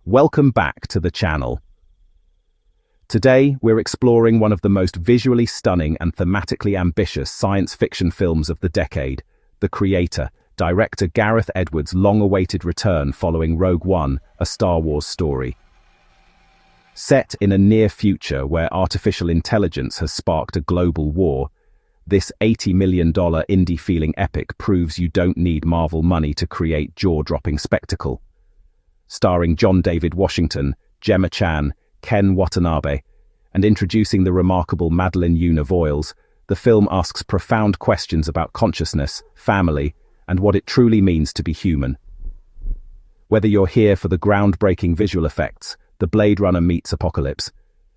Welcome back to the channel. Today, we're exploring one of the most visually stunning and thematically ambitious science fiction films of the decade, The Creator, director Gareth Edwards' long-awaited return following Rogue One, a Star Wars story. Set in a near future where artificial intelligence has sparked a global war, this $80 million indie-feeling epic proves you don't need Marvel money to create jaw-dropping spectacle. Starring John David Washington, Gemma Chan, Ken Watanabe, and introducing the remarkable Madeleine Yuna Voyles, the film asks profound questions about consciousness, family, and what it truly means to be human. Whether you're here for the groundbreaking visual effects, the Blade Runner meets Apocalypse,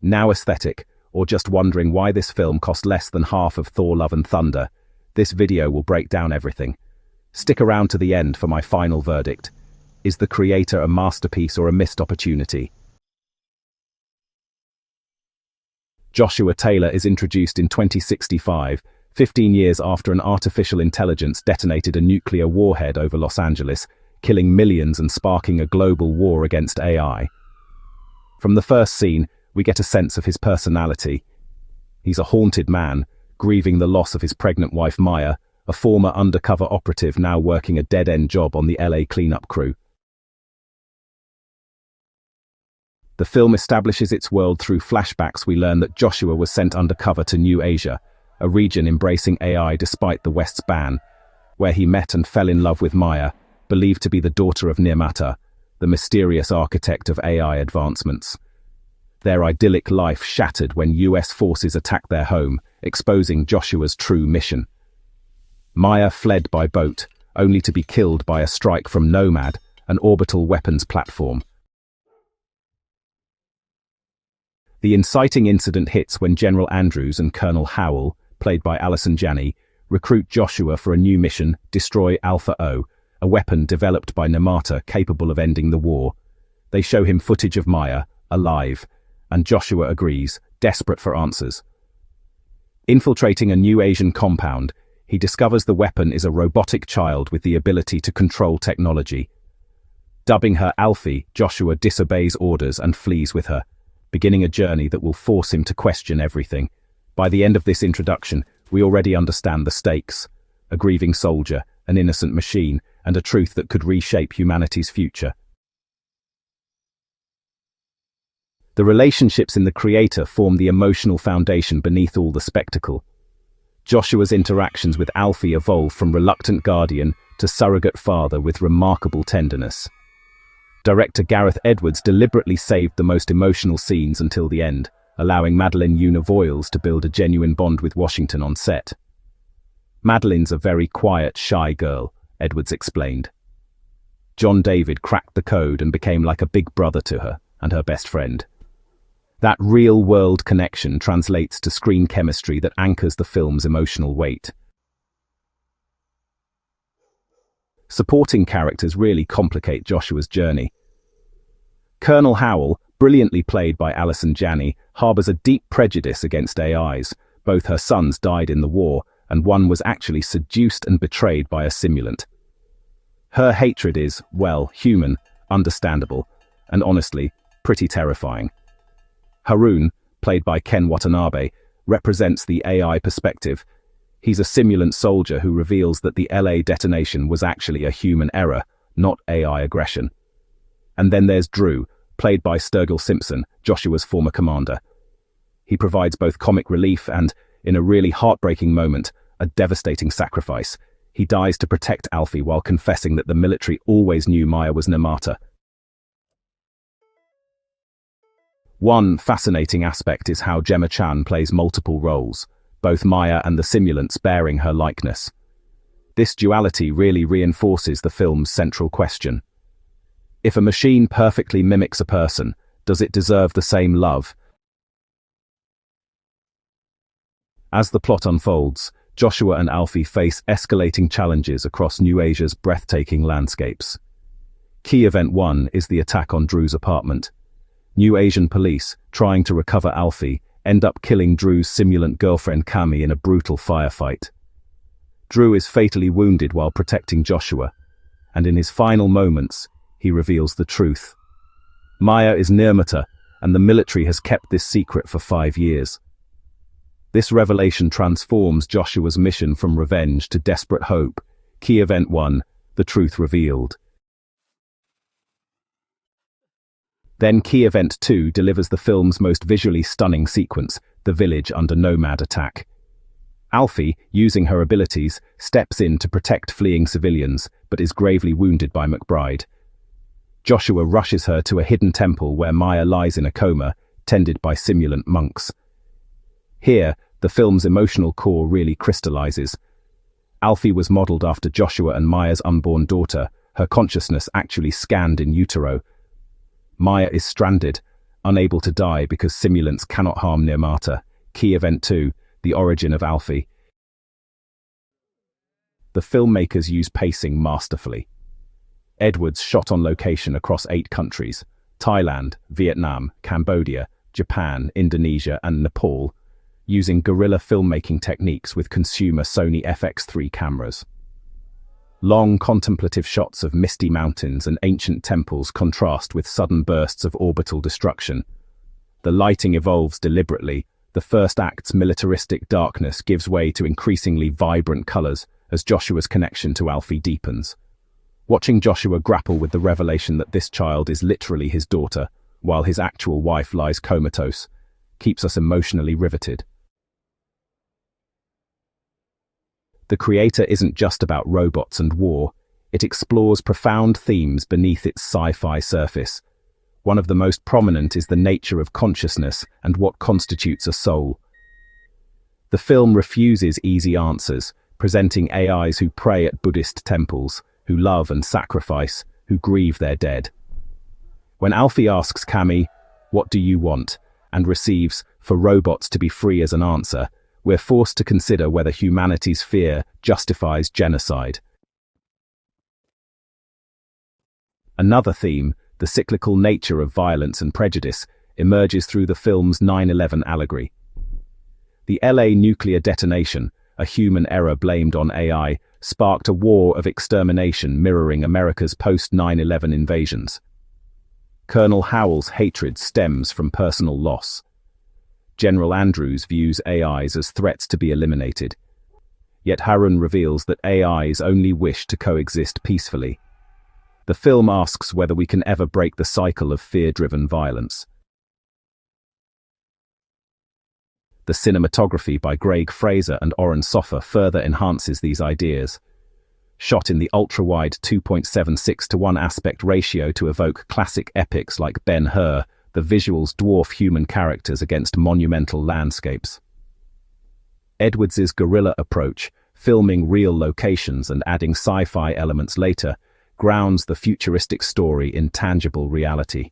now aesthetic, or just wondering why this film cost less than half of Thor: Love and Thunder, this video will break down everything. Stick around to the end for my final verdict. Is The Creator a masterpiece or a missed opportunity? Joshua Taylor is introduced in 2065, 15 years after an artificial intelligence detonated a nuclear warhead over Los Angeles, killing millions and sparking a global war against AI. From the first scene, we get a sense of his personality. He's a haunted man, grieving the loss of his pregnant wife Maya, a former undercover operative now working a dead-end job on the LA cleanup crew. The film establishes its world through flashbacks. We learn that Joshua was sent undercover to New Asia, a region embracing AI despite the West's ban, where he met and fell in love with Maya, believed to be the daughter of Nirmata, the mysterious architect of AI advancements. Their idyllic life shattered when US forces attacked their home, exposing Joshua's true mission. Maya fled by boat, only to be killed by a strike from Nomad, an orbital weapons platform. The inciting incident hits when General Andrews and Colonel Howell, played by Allison Janney, recruit Joshua for a new mission, destroy Alpha O, a weapon developed by Nirmata capable of ending the war. They show him footage of Maya, alive, and Joshua agrees, desperate for answers. Infiltrating a New Asian compound, he discovers the weapon is a robotic child with the ability to control technology. Dubbing her Alphie, Joshua disobeys orders and flees with her, beginning a journey that will force him to question everything. By the end of this introduction, we already understand the stakes: a grieving soldier, an innocent machine, and a truth that could reshape humanity's future. The relationships in The Creator form the emotional foundation beneath all the spectacle. Joshua's interactions with Alphie evolve from reluctant guardian to surrogate father with remarkable tenderness. Director Gareth Edwards deliberately saved the most emotional scenes until the end, allowing Madeleine Yuna Voyles to build a genuine bond with Washington on set. Madeleine's a very quiet, shy girl, Edwards explained. John David cracked the code and became like a big brother to her and her best friend. That real-world connection translates to screen chemistry that anchors the film's emotional weight. Supporting characters really complicate Joshua's journey. Colonel Howell, brilliantly played by Allison Janney, harbors a deep prejudice against AIs. Both her sons died in the war, and one was actually seduced and betrayed by a simulant. Her hatred is, well, human, understandable, and honestly, pretty terrifying. Haroon, played by Ken Watanabe, represents the AI perspective. He's a simulant soldier who reveals that the LA detonation was actually a human error, not AI aggression. And then there's Drew, played by Sturgill Simpson, Joshua's former commander. He provides both comic relief and, in a really heartbreaking moment, a devastating sacrifice. He dies to protect Alphie while confessing that the military always knew Maya was Nirmata. One fascinating aspect is how Gemma Chan plays multiple roles, both Maya and the simulants bearing her likeness. This duality really reinforces the film's central question. If a machine perfectly mimics a person, does it deserve the same love? As the plot unfolds, Joshua and Alphie face escalating challenges across New Asia's breathtaking landscapes. Key Event 1 is the attack on Drew's apartment. New Asian police, trying to recover Alphie, end up killing Drew's simulant girlfriend Kami in a brutal firefight. Drew is fatally wounded while protecting Joshua, and in his final moments, he reveals the truth. Maya is Nirmata, and the military has kept this secret for 5 years. This revelation transforms Joshua's mission from revenge to desperate hope. Key Event 1, the truth revealed. Then Key Event 2 delivers the film's most visually stunning sequence, the village under nomad attack. Alphie, using her abilities, steps in to protect fleeing civilians, but is gravely wounded by McBride. Joshua rushes her to a hidden temple where Maya lies in a coma, tended by simulant monks. Here, the film's emotional core really crystallizes. Alphie was modeled after Joshua and Maya's unborn daughter, her consciousness actually scanned in utero. Maya is stranded, unable to die because simulants cannot harm Nirmata. Key Event 2, the origin of Alphie. The filmmakers use pacing masterfully. Edwards shot on location across 8 countries: Thailand, Vietnam, Cambodia, Japan, Indonesia, and Nepal, using guerrilla filmmaking techniques with consumer Sony FX3 cameras. Long contemplative shots of misty mountains and ancient temples contrast with sudden bursts of orbital destruction. The lighting evolves deliberately. The first act's militaristic darkness gives way to increasingly vibrant colors as Joshua's connection to Alphie deepens. Watching Joshua grapple with the revelation that this child is literally his daughter, while his actual wife lies comatose, keeps us emotionally riveted. The creator isn't just about robots and war, it explores profound themes beneath its sci-fi surface. One of the most prominent is the nature of consciousness and what constitutes a soul. The film refuses easy answers, presenting AIs who pray at Buddhist temples, who love and sacrifice, who grieve their dead. When Alphie asks Cammy, "What do you want?" and receives, "For robots to be free" as an answer, we're forced to consider whether humanity's fear justifies genocide. Another theme, the cyclical nature of violence and prejudice, emerges through the film's 9/11 allegory. The LA nuclear detonation, a human error blamed on AI, sparked a war of extermination mirroring America's post-9/11 invasions. Colonel Howell's hatred stems from personal loss. General Andrews views AIs as threats to be eliminated. Yet Harun reveals that AIs only wish to coexist peacefully. The film asks whether we can ever break the cycle of fear-driven violence. The cinematography by Greg Fraser and Oren Sofer further enhances these ideas. Shot in the ultra-wide 2.76:1 aspect ratio to evoke classic epics like Ben-Hur, the visuals dwarf human characters against monumental landscapes. Edwards's guerrilla approach, filming real locations and adding sci-fi elements later, grounds the futuristic story in tangible reality.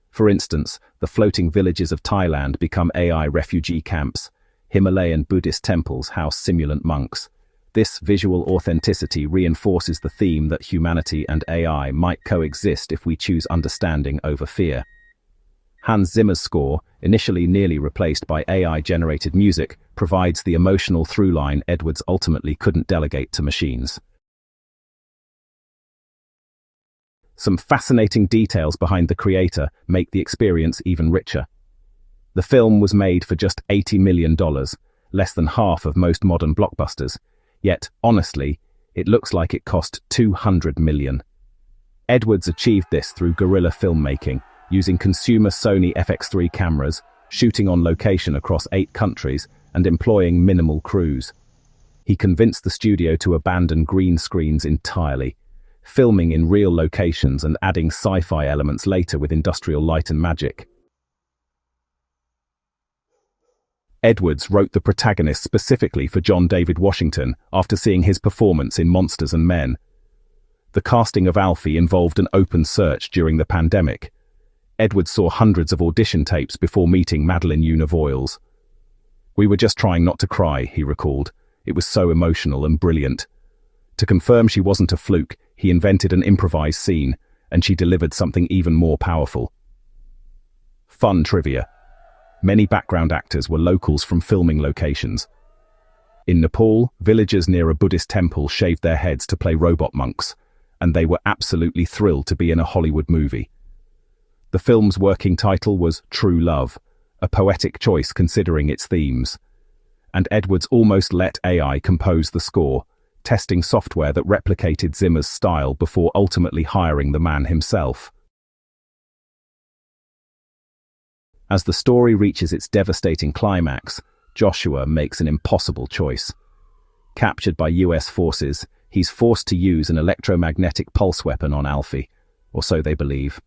For instance, the floating villages of Thailand become AI refugee camps. Himalayan Buddhist temples house simulant monks. This visual authenticity reinforces the theme that humanity and AI might coexist if we choose understanding over fear. Hans Zimmer's score, initially nearly replaced by AI-generated music, provides the emotional through-line Edwards ultimately couldn't delegate to machines. Some fascinating details behind the creator make the experience even richer. The film was made for just $80 million, less than half of most modern blockbusters. Yet, honestly, it looks like it cost $200 million. Edwards achieved this through guerrilla filmmaking, using consumer Sony FX3 cameras, shooting on location across 8 countries, and employing minimal crews. He convinced the studio to abandon green screens entirely, filming in real locations and adding sci-fi elements later with industrial light and magic. Edwards wrote the protagonist specifically for John David Washington after seeing his performance in Monsters and Men. The casting of Alphie involved an open search during the pandemic. Edwards saw hundreds of audition tapes before meeting Madeleine Yuna Voyles. "We were just trying not to cry," he recalled. "It was so emotional and brilliant." To confirm she wasn't a fluke, he invented an improvised scene, and she delivered something even more powerful. Fun trivia. Many background actors were locals from filming locations. In Nepal, villagers near a Buddhist temple shaved their heads to play robot monks, and they were absolutely thrilled to be in a Hollywood movie. The film's working title was True Love, a poetic choice considering its themes. And Edwards almost let AI compose the score, testing software that replicated Zimmer's style before ultimately hiring the man himself. As the story reaches its devastating climax, Joshua makes an impossible choice. Captured by US forces, he's forced to use an electromagnetic pulse weapon on Alphie, or so they believe.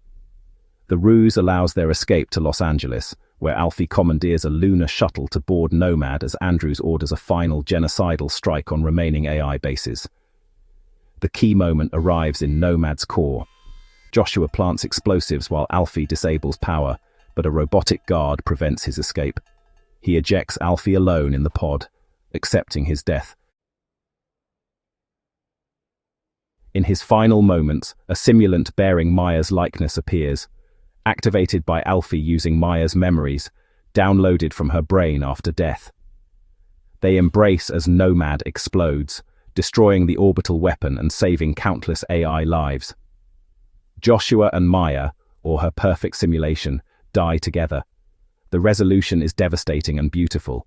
The ruse allows their escape to Los Angeles, where Alphie commandeers a lunar shuttle to board Nomad as Andrews orders a final genocidal strike on remaining AI bases. The key moment arrives in Nomad's core. Joshua plants explosives while Alphie disables power, but a robotic guard prevents his escape. He ejects Alphie alone in the pod, accepting his death. In his final moments, a simulant bearing Maya's likeness appears, activated by Alphie using Maya's memories, downloaded from her brain after death. They embrace as Nomad explodes, destroying the orbital weapon and saving countless AI lives. Joshua and Maya, or her perfect simulation, die together. The resolution is devastating and beautiful.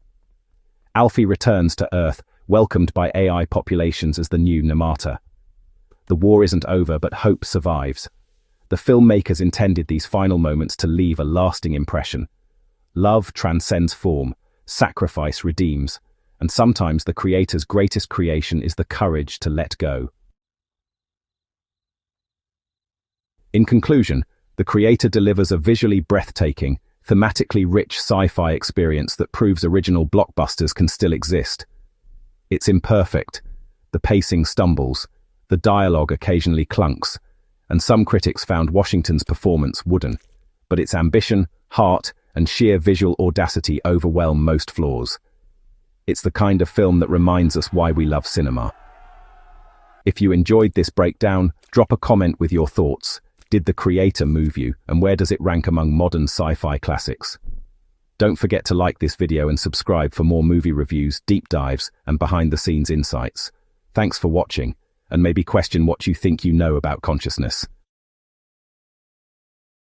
Alphie returns to Earth, welcomed by AI populations as the new Nirmata. The war isn't over, but hope survives. The filmmakers intended these final moments to leave a lasting impression. Love transcends form, sacrifice redeems, and sometimes the creator's greatest creation is the courage to let go. In conclusion, the creator delivers a visually breathtaking, thematically rich sci-fi experience that proves original blockbusters can still exist. It's imperfect. The pacing stumbles, the dialogue occasionally clunks, and some critics found Washington's performance wooden, but its ambition, heart, and sheer visual audacity overwhelm most flaws. It's the kind of film that reminds us why we love cinema. If you enjoyed this breakdown, drop a comment with your thoughts. Did the creator move you, and where does it rank among modern sci-fi classics? Don't forget to like this video and subscribe for more movie reviews, deep dives, and behind-the-scenes insights. Thanks for watching, and maybe question what you think you know about consciousness.